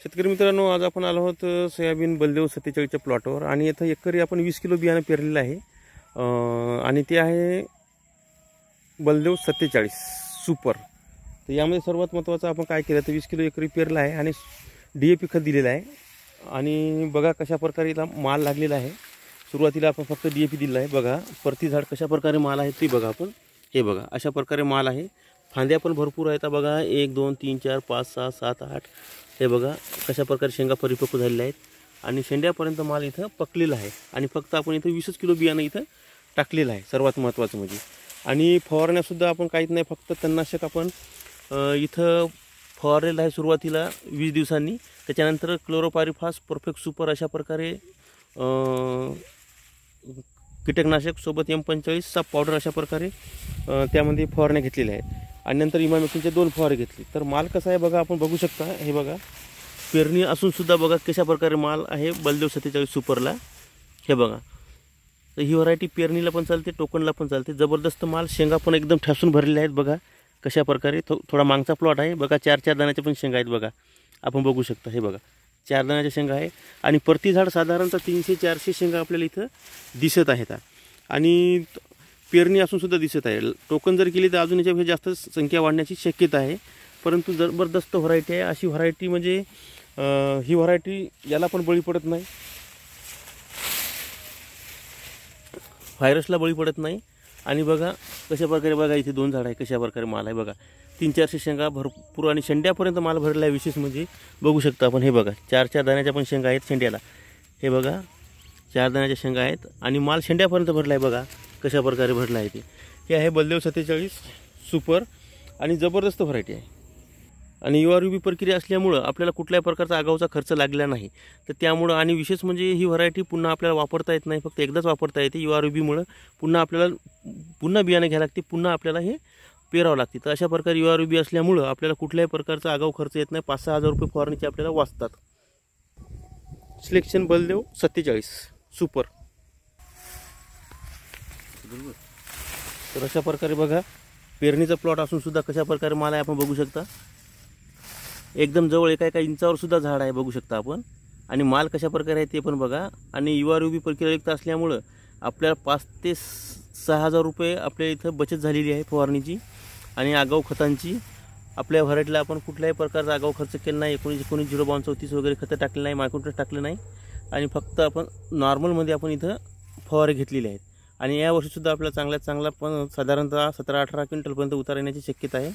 शेतकरी मित्रांनो, आज आपण आलो आहोत सोयाबीन बलदेव 47च्या प्लॉटवर आणि इथं एकरी आपण 20 किलो बियाणं पेरलेलं आहे आणि ते आहे बलदेव 47 सुपर। तर यामध्ये सर्वात महत्त्वाचं आपण काय केलं तर 20 किलो एकरी पेरला आहे आणि DAP खत दिलेलं आहे आणि बघा कशा प्रकारे इथला माल लागलेला आहे। सुरुवातीला आपण फक्त DAP दिलेला आहे। बघा प्रति झाड कशा प्रकारे माल आहे ते बघा आपण, हे बघा अशा प्रकारे माल आहे। फांद्या पण भरपूर आहेत बघा, 1 2 3 4 5 6 7 8, हे बघा कशा प्रकारे शेंगा परिपक्व झालेल्या आहेत आणि शेंड्यापर्यंत माल इथं पकलेला आहे आणि फक्त आपण इथं 20 किलो बियाणं इथं टाकलेलं आहे सर्वात महत्त्वाचं म्हणजे। आणि फवारण्यासुद्धा आपण काहीच नाही, फक्त तणनाशक आपण इथं फवारलेलं आहे सुरुवातीला 20 दिवसांनी। त्याच्यानंतर क्लोरोपायरिफॉस परफेक्ट सुपर अशा प्रकारे कीटकनाशक सोबत M45 चा पावडर अशा प्रकारे त्यामध्ये फवारण्या घेतलेल्या आहेत आणि नंतर इमामेक्टिनचे 2 फवारे घेतले। तर माल कसा आहे बघा, आपण बघू शकता, हे बघा पेरणी असून सुद्धा बघा कशा प्रकारे माल आहे बलदेव 47 सुपरला, हे बघा। तर ही व्हरायटी पेरणीला पण चालते, टोकनला पण चालते। जबरदस्त माल, शेंगा पण एकदम ठासून भरलेल्या आहेत बघा कशा प्रकारे। थोडा मागचा प्लॉट आहे बघा, 4 दाण्याच्या पण शेंगा आहेत बघा, आपण बघू शकता, हे बघा 4 दाण्याच्या शेंगा आहे आणि प्रति झाड साधारणतः 300-400 शेंगा आपल्याला इथं दिसत आहेत आणि पेरणी असून सुद्धा दिसत आहे। टोकन जर केली तर अजून याच्यापेक्षा जास्त संख्या वाढण्याची शक्यता आहे, परंतु जबरदस्त व्हरायटी आहे। अशी व्हरायटी म्हणजे ही व्हरायटी याला पण बळी पडत नाही, व्हायरसला बळी पडत नाही। आणि बघा कशा प्रकारे, बघा इथे 2 झाड आहे, कशा प्रकारे माल आहे बघा, 300-400 शेंगा भरपूर आणि शेंड्यापर्यंत माल भरलेला आहे। विशेष म्हणजे बघू शकता आपण, हे बघा 4 दाण्याच्या पण शेंगा आहेत शेंड्याला, हे बघा 4 दाण्याच्या शेंगा आहेत आणि माल शेंड्यापर्यंत भरला आहे बघा कशा प्रकारे भरला आहे ते। हे आहे बलदेव 47 सुपर आणि जबरदस्त व्हरायटी आहे आणि URUB प्रक्रिया असल्यामुळं आपल्याला कुठल्याही प्रकारचा आगाऊचा खर्च लागला नाही। तर त्यामुळं आणि विशेष म्हणजे ही व्हरायटी पुन्हा आपल्याला वापरता येत नाही, फक्त एकदाच वापरता येते। URUBमुळं पुन्हा आपल्याला बियाणं घ्यायला लागते, पुन्हा आपल्याला हे पेरावं लागते। तर अशा प्रकारे URUB असल्यामुळं आपल्याला कुठल्याही प्रकारचा आगाऊ खर्च येत नाही। 5-6 हजार रुपये फवारणीचे आपल्याला वाचतात। Selection Baldev 47 super. तर अशा प्रकारे बघा पेरणीचा प्लॉट असून सुद्धा कशा प्रकारे माल आहे आपण बघू शकता, एकदम जवळ एका इंचावर सुद्धा झाड आहे बघू शकता आपण। आणि माल कशा प्रकारे आहे ते पण बघा आणि URUB प्रक्रियायुक्त असल्यामुळं आपल्याला 5 ते 6 हजार रुपये आपल्या इथं बचत झालेली आहे फवारणीची आणि आगाऊ खतांची। आपल्या व्हरायटीला आपण कुठल्याही प्रकारचा आगाऊ खर्च केला नाही, 19 032 वगैरे खतं टाकले नाही, मायक्रोन्यूट्रंट टाकले नाही आणि फक्त आपण नॉर्मलमध्ये आपण इथं फवारे घेतलेले आहेत। आणि या वर्षीसुद्धा आपल्याला चांगल्यात चांगला पण साधारणतः 17-18 क्विंटलपर्यंत उतार येण्याची शक्यता आहे।